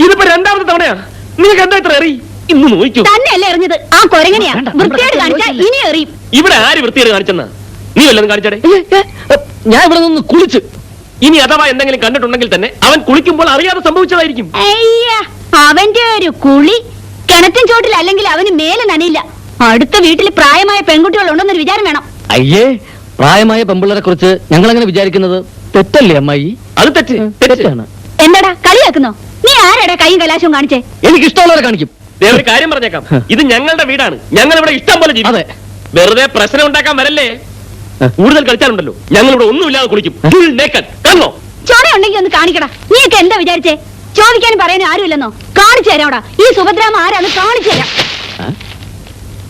ഇതിപ്പോ രണ്ടാമത്തെ തവണയാ. നിങ്ങൾക്ക് എന്താ ഇത്ര എറി? ഇന്ന് നോക്കൂ. തന്നെയല്ലേ എറിഞ്ഞത്? ആ കൊരങ്ങനെയാ. വൃത്തിയേട് കാണിച്ചാ ഇനി എറിയും. ഇവിടെ ആര് വൃത്തിയേട് കാണിച്ചെന്നാ? നീ വല്ലതും കാണിച്ചടേ. ഞാൻ ഇവിടെ നിന്ന് കുളിച്ച്. ഇനി അഥവാ എന്തെങ്കിലും കണ്ടിട്ടുണ്ടെങ്കിൽ തന്നെ അവൻ കുളിക്കുമ്പോൾ അറിയാതെ സംഭവിച്ചതായിരിക്കും. അവന്റെ ഒരു കുളി കിണറ്റിൻ ചോട്ടിൽ അല്ലെങ്കിൽ അവന് മേലെ നനയില്ല. അടുത്ത വീട്ടിൽ പ്രായമായ പെൺകുട്ടികൾ ഉണ്ടെന്നൊരു വിചാരം വേണം. അയ്യേ, പ്രായമായ പെൺപിള്ളേരെ കുറിച്ച് ഞങ്ങൾ അങ്ങനെ വിചാരിക്കുന്നത് തെറ്റല്ലേ അമ്മായി? അത് തെറ്റാണ്. എന്താടാ കളിയാക്കുന്നോ? നീ ആരാടാ കൈയും കലാശവും കാണിച്ചേ? എനിക്ക് ഇഷ്ടമുള്ളവരെ കാണിക്കും. ഒരു കാര്യം പറഞ്ഞേക്കാം, ഇത് ഞങ്ങളുടെ വീടാണ്. ഞങ്ങൾ ഇവിടെ ഇഷ്ടം പോലെ ജീവിക്കും. വെറുതെ പ്രശ്നം ഉണ്ടാക്കാൻ വരല്ലേ. കൂടുതൽ കളിച്ചാലുണ്ടല്ലോ ഞങ്ങൾ ഇവിടെ ഒന്നുമില്ലാതെ കുളിക്കും. കാണോ? ചോരയുണ്ടെങ്കിൽ ഒന്ന് കാണിക്കടാ. നീയൊക്കെ എന്താ വിചാരിച്ചേ? ചോദിക്കാനും പറയാനും ആരുമില്ലെന്നോ? കാണിച്ചു തരാം. ഈ സുഭദ്രാമ ആരാന്ന് കാണിച്ചു തരാം.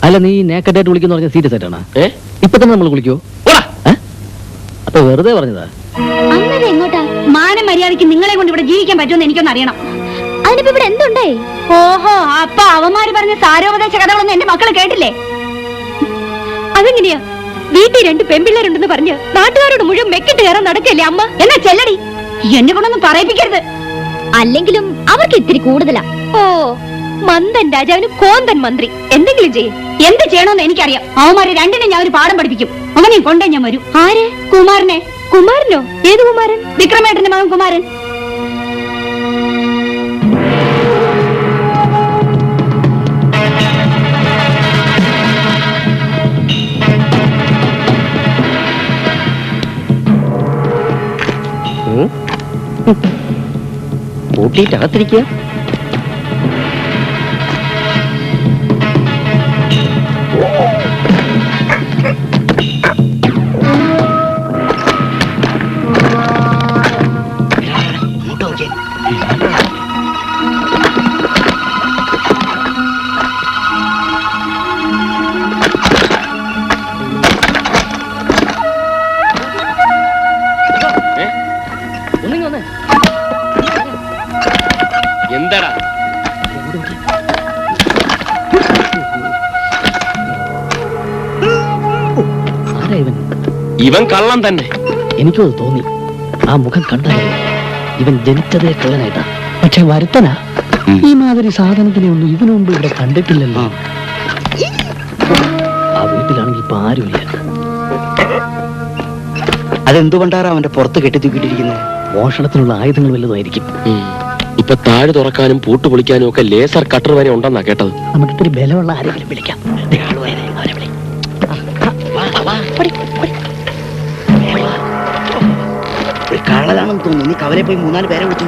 അല്ല, നീ നേക്കറ്റായിട്ട് വിളിക്കുന്ന പറഞ്ഞ സീരിയസ് ആയിട്ടാണ്? ഇപ്പൊ തന്നെ നമ്മൾ കുളിക്കോ? അപ്പൊ വെറുതെ പറഞ്ഞതാ. അങ്ങനെ എങ്ങോട്ടാ? മാന മര്യാദയ്ക്ക് നിങ്ങളെ കൊണ്ട് ഇവിടെ ജീവിക്കാൻ പറ്റുമെന്ന് എനിക്കൊന്ന് അറിയണം. അതിനിപ്പോ ഇവിടെ എന്തുണ്ടേ? ഓഹോ, അപ്പൊ അവന്മാര് പറഞ്ഞ സാരോപദേശ കഥകളൊന്നും എന്റെ മക്കള് കേട്ടില്ലേ? അതെങ്ങനെയാ? വീട്ടിൽ 2 പെൺപിള്ളേരുണ്ടെന്ന് പറഞ്ഞ് നാട്ടുകാരോട് മുഴുവൻ മെക്കിട്ട് കയറാൻ നടക്കല്ലേ അമ്മ? എന്നാ ചെല്ലടി, എന്നെ കൊണ്ടൊന്നും പറയിപ്പിക്കരുത്. അല്ലെങ്കിലും അവർക്ക് ഇത്തിരി കൂടുതലാ. ഓ, മന്ദൻ രാജാവിന് കോന്തൻ മന്ത്രി. എന്തെങ്കിലും ചെയ്യും. എന്ത് ചെയ്യണമെന്ന് എനിക്കറിയാം. അവന്മാരെ രണ്ടിനെ ഞാൻ ഒരു പാഠം പഠിപ്പിക്കും. അവനെ കൊണ്ടേ ഞാൻ വരൂ. ആര്? കുമാരനെ. കുമാരനോ? ഏത് കുമാരൻ? വിക്രമേട്ടന്റെ മകൻ കുമാരൻ. കൂട്ടിയിട്ടകത്തിരിക്കുക. എന്താടാ ഇവൻ കള്ളം തന്നെ. എനിക്കത് തോന്നി. ആ മുഖം കണ്ടല്ലോ. ഇവൻ ജനിച്ചതേ കള്ളനായിട്ടാ. പക്ഷെ വരുത്തനാ. ഈ മാതിരി സാധനത്തിനെ ഒന്നും ഇതിനു മുമ്പ് ഇവിടെ കണ്ടിട്ടില്ലല്ലോ. ആ വീട്ടിലാണെങ്കിൽ ഇപ്പൊ ആരുമില്ല. അതെന്തുകൊണ്ടാണ് അവന്റെ പുറത്ത് കെട്ടിത്തൂക്കിട്ടിരിക്കുന്നത്? മോഷണത്തിനുള്ള ആയുധങ്ങൾ വല്ലതുമായിരിക്കും. ഇപ്പൊ താഴ് തുറക്കാനും പൂട്ട് പൊളിക്കാനും ഒക്കെ ലേസർ കട്ടർ വരെ ഉണ്ടെന്നാ കേട്ടത്. നമുക്ക് ഇത്തിരി ബലമുള്ള ആരെങ്കിലും വിളിക്കാം. കള്ളതാണെന്ന് തോന്നുന്നു. നീ കവലെ പോയി 3-4 പേരെ വിളിച്ചു.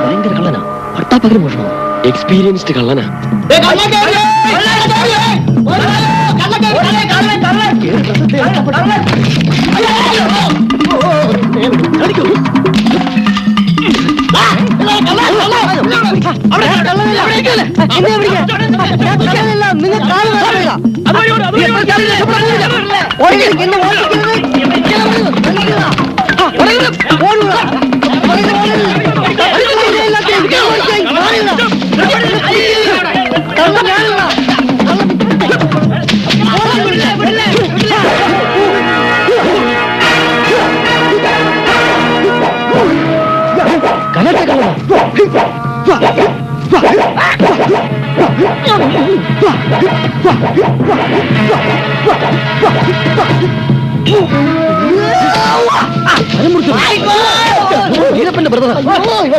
ഭയങ്കര കള്ളനാ. പട്ടാപ്പകരം മോഷണം. എക്സ്പീരിയൻസ്ഡ് കള്ളനാ.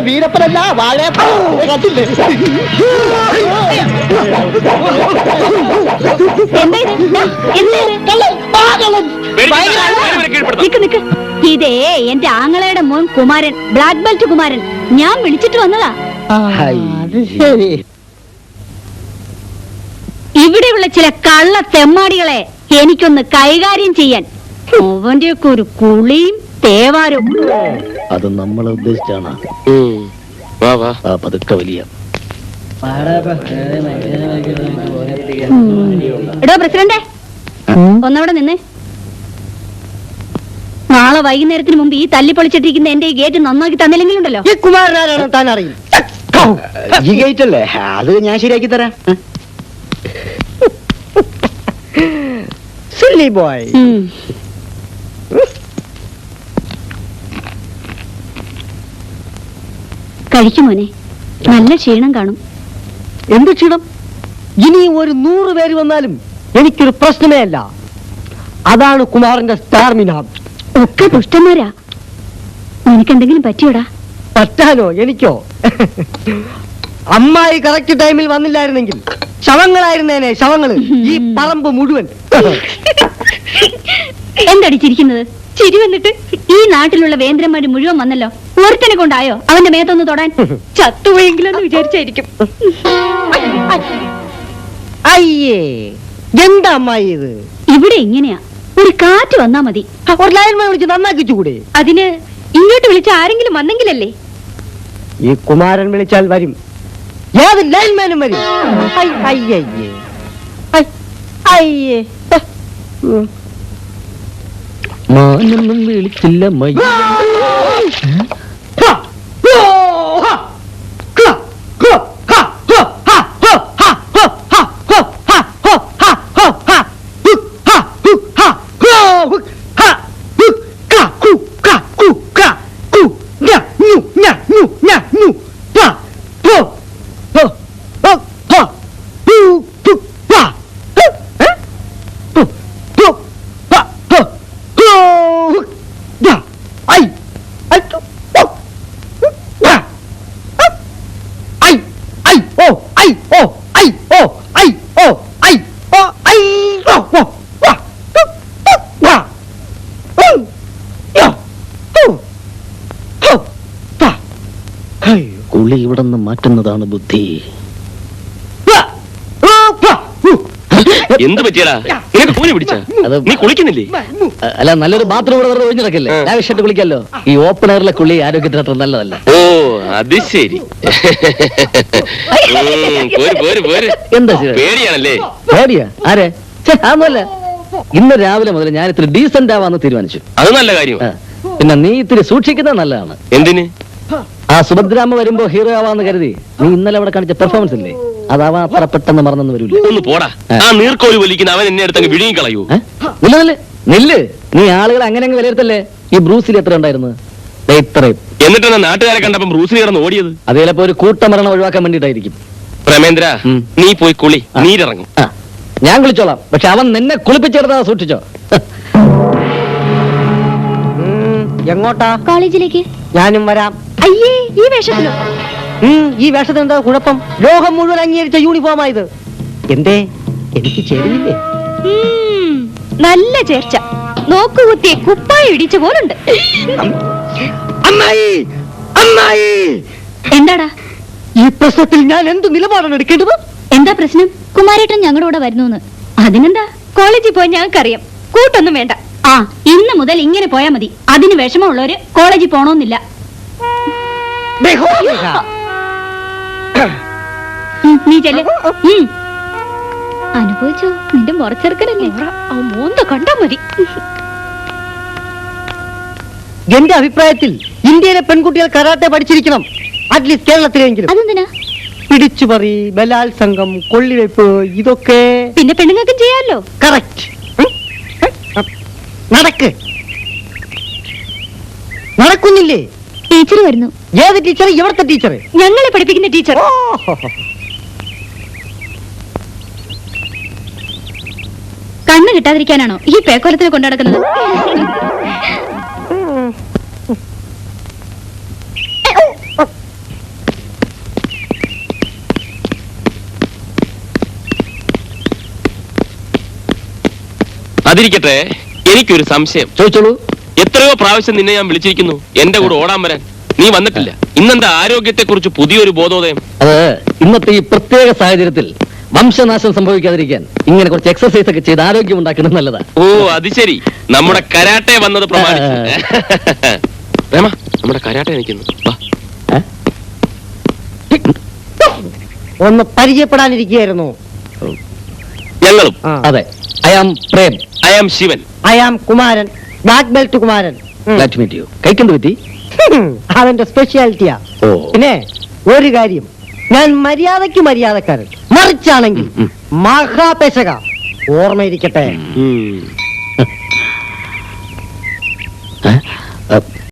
വീരപ്പനല്ല, വാഴയപ്പല്ലേ. ഇതേ എന്റെ ആങ്ങളയുടെ മോൻ കുമാരൻ, ബ്ലാക്ക് ബെൽറ്റ് കുമാരൻ. ഞാൻ വിളിച്ചിട്ട് വന്നതാ. ഇവിടെയുള്ള ചില കള്ള തെമ്മാടികളെ എനിക്കൊന്ന് കൈകാര്യം ചെയ്യാൻ. അവന്റെയൊക്കെ ഒരു കുളിയും തേവാരും. അത് നമ്മൾ ഉദ്ദേശിച്ചാണ്. പതുക്കെ വലിയ. എടോ പ്രസിഡന്റെ, ഒന്നവിടെ നിന്നേ. നാളെ വൈകുന്നേരത്തിന് മുമ്പ് ഈ തല്ലിപ്പൊളിച്ചിട്ടിരിക്കുന്ന എന്റെ ഈ ഗേറ്റ് നന്നാക്കി തന്നില്ലെങ്കിലുണ്ടല്ലോ. ഈ കുമാരനാരാണ് താൻ അറിയും. ഈ ഗേറ്റ് അല്ലേ? അത് ഞാൻ ശരിയാക്കി തരാം. സിലി ബോയ്. കഴിക്കുമോനെ, നല്ല ക്ഷീണം കാണും. എന്ത് ക്ഷീണം? ഇനി ഒരു 100 പേര് വന്നാലും എനിക്കൊരു പ്രശ്നമേ അല്ല. അതാണ് കുമാറിന്റെ സ്റ്റാർമിന. ഒക്കെ ദുഷ്ടന്മാരാ. നിനക്കെന്തെങ്കിലും പറ്റിയോടാ? പറ്റാനോ? എനിക്കോ? അമ്മായി കറക്റ്റ് ടൈമിൽ വന്നില്ലായിരുന്നെങ്കിൽ ശവങ്ങളായിരുന്നേനെ, ശവങ്ങള് ഈ പറമ്പ് മുഴുവൻ. എന്തടിച്ചിരിക്കുന്നത്? ചിരി വന്നിട്ട് ഈ നാട്ടിലുള്ള വേന്ദ്രന്മാര് മുഴുവൻ വന്നല്ലോ. ഒരുത്തനെ കൊണ്ടായോ അവന്റെ മേത്തൊന്ന് തൊടാൻ? ചത്തുപോയെങ്കിലെന്ന് വിചാരിച്ചായിരിക്കും. അയ്യേ, എന്താ അമ്മായി ഇത്? ഇവിടെ ഇങ്ങനെയാ, ഒരു കാറ്റ് വന്നാ മതി. ഒരു ലൈൻമാൻ വിളിച്ച് നന്നാക്കിച്ചുകൂടെ? അതിന് ഇങ്ങോട്ട് വിളിച്ച ആരെങ്കിലും വന്നെങ്കിലല്ലേ? ഈ കുമാരൻ വിളിച്ചാൽ വരും, ഏത് ലൈൻമാനും വരും. അയ്യേ അയ്യേ. മാനൊന്നും വിളിച്ചില്ല മയ്യ. കുളി ഇവിടെ നിന്ന് മാറ്റുന്നതാണ് ബുദ്ധി. എന്ത് പറ്റിയടാ? നിനക്ക് കൂലി പിടിച്ച? അത് നീ കുളിക്കുന്നില്ലേ? അല്ല, നല്ലൊരു ബാത്റൂം ഇവിടെ വെറുതെ ഒഴിഞ്ഞിടക്കില്ലേ? ആവശ്യമായിട്ട് കുളിക്കാലോ. ഈ ഓപ്പൺ എയറിലെ കുളി ആരോഗ്യത്തിന് അത്ര നല്ലതല്ല. ഓ, അത് ശരി. എന്താ ശരി? പേടിയാണല്ലേ? പേടിയാ? ആരെ? അതൊന്നുമല്ല. ഇന്ന് രാവിലെ മുതൽ ഞാൻ ഇത്തിരി ഡീസന്റ് ആവാന്ന് തീരുമാനിച്ചു. അത് നല്ല കാര്യം. പിന്നെ നീ ഇത്തിരി സൂക്ഷിക്കുന്നത് നല്ലതാണ്. എന്തിന്? ആ സുഭദ്രാമ്മ വരുമ്പോ ഹീറോ ആവാന്ന് കരുതി നീ ഇന്നലെ അവിടെ കാണിച്ച പെർഫോമൻസ് ഇല്ലേ, അതാവാ അത്ര പെട്ടെന്ന് മറന്നു വരൂല. ഒന്ന് പോടാ. ആ നീർക്കോലി വലിക്കുന്ന അവൻ എന്നെ അടുത്തങ്ങ് വിഴുങ്ങി കളയൂ. നില്ല്. നീ ആളുകൾ അങ്ങനെ അങ്ങ് വിലയിരുത്തല്ലേ. ഈ ബ്രൂസിൽ എത്ര ഉണ്ടായിരുന്നു? ഇത്രയും. എന്നിട്ടാണ് നാട്ടുകാരെ കണ്ടപ്പം ബ്രൂസിലി കിടന്ന് ഓടിയത്. അത് ചിലപ്പോ ഒരു കൂട്ടമരണം ഒഴിവാക്കാൻ വേണ്ടിട്ടായിരിക്കും. പ്രമേന്ദ്ര, നീ പോയി കുളി, നീരിറങ്ങും. ഞാൻ കുളിച്ചോളാം, പക്ഷെ അവൻ നിന്നെ കുളിപ്പിച്ചെടുത്താ സൂക്ഷിച്ചോ. എങ്ങോട്ടാ? കോളേജിലേക്ക്. ഞാനും വരാം. അയ്യേ, ഈ വേഷത്തിലോ? ഈ വേഷത്തിന് എന്താ കുഴപ്പം? ലോകം മുഴുവൻ അംഗീകരിച്ച യൂണിഫോമാ ഇത്. എന്തേ, എനിക്ക് ചേരുന്നില്ലേ? നല്ല ചേർച്ച. നോക്കുകുത്തിയെ കുപ്പായ ഇടിച്ച പോലുണ്ട്. അമ്മായി, അമ്മായി, എന്താടാ ഈ പ്രശ്നത്തിൽ ഞാൻ എന്ത് നിലപാടാണ് എടുക്കേണ്ടത്? എന്താ പ്രശ്നം? കുമാരേട്ടൻ ഞങ്ങളുടെ കൂടെ വരുന്നു. അതിനെന്താ? കോളേജിൽ പോയി ഞങ്ങൾക്കറിയാം. കൂട്ടൊന്നും വേണ്ട. ആ, ഇന്ന് മുതൽ ഇങ്ങനെ പോയാ മതി. അതിന് വിഷമമുള്ളവര് കോളേജിൽ പോണോന്നില്ല. നീ ചെല്ല്. അനുഭവിച്ചോ? നിന്റെ മുറച്ചെറുക്കനല്ലേ? മോന്ത കണ്ടാ മതി. എന്റെ അഭിപ്രായത്തിൽ ഇന്ത്യയിലെ പെൺകുട്ടികൾ കരാട്ടെ പഠിച്ചിരിക്കണം. അറ്റ്ലീസ്റ്റ് കേരളത്തിലെങ്കിലും. അതെന്തിനാ? പിടിച്ചുപറി, ബലാത്സംഗം, കൊള്ളിവെപ്പ്, ഇതൊക്കെ പിന്നെ പെണ്ണുങ്ങൾക്കും ചെയ്യാമല്ലോ. കറക്റ്റ്. നടക്ക്. നടക്കുന്നില്ലേ? ടീച്ചർ വരുന്നു. ഏത് ടീച്ചർ? ഇവിടുത്തെ ടീച്ചർ? ഞങ്ങളെ പഠിപ്പിക്കുന്ന ടീച്ചർ. കണ്ണ് കിട്ടാതിരിക്കാനാണോ ഈ പേക്കോലത്തിൽ കൊണ്ടു നടക്കുന്നത്? അതിരിക്കട്ടെ, എനിക്കൊരു സംശയം. ചോദിച്ചോളൂ. എത്രയോ പ്രാവശ്യം നിന്നെ ഞാൻ വിളിച്ചിരിക്കുന്നു എന്റെ കൂടെ ഓടാൻ വരാൻ. നീ വന്നിട്ടില്ല. ഇന്നെന്താ ആരോഗ്യത്തെ കുറിച്ച് പുതിയൊരു ബോധോദയം? അത് ഇന്നത്തെ ഈ പ്രത്യേക സാഹചര്യത്തിൽ വംശനാശം സംഭവിക്കാതിരിക്കാൻ ഇങ്ങനെ കുറച്ച് എക്സർസൈസ് ഒക്കെ ചെയ്ത് ആരോഗ്യം ഉണ്ടാക്കുന്നത് നല്ലതാ. ഓ, അത് ശരി. നമ്മുടെ കരാട്ടെ വന്നത് പ്രമാണിച്ച്. രമ, നമ്മുടെ കരാട്ടെ നിൽക്കുന്നു. ഒന്ന് പരിചയപ്പെടാനിരിക്കുകയായിരുന്നു. ഞങ്ങളും. അതെ, I am Prem. I am Sivan. I am Kumaran, black belt Kumaran. കൈക്കെന്ത് പറ്റി? അതെന്റെ സ്പെഷ്യാലിറ്റിയാ. ഓ, പിന്നെ ഒരു കാര്യം, ഞാൻ മര്യാദയ്ക്ക് മര്യാദക്കാരൻ. മറിച്ചാണെങ്കിൽ മഹാപേശക. ഓർമ്മയിരിക്കട്ടെ.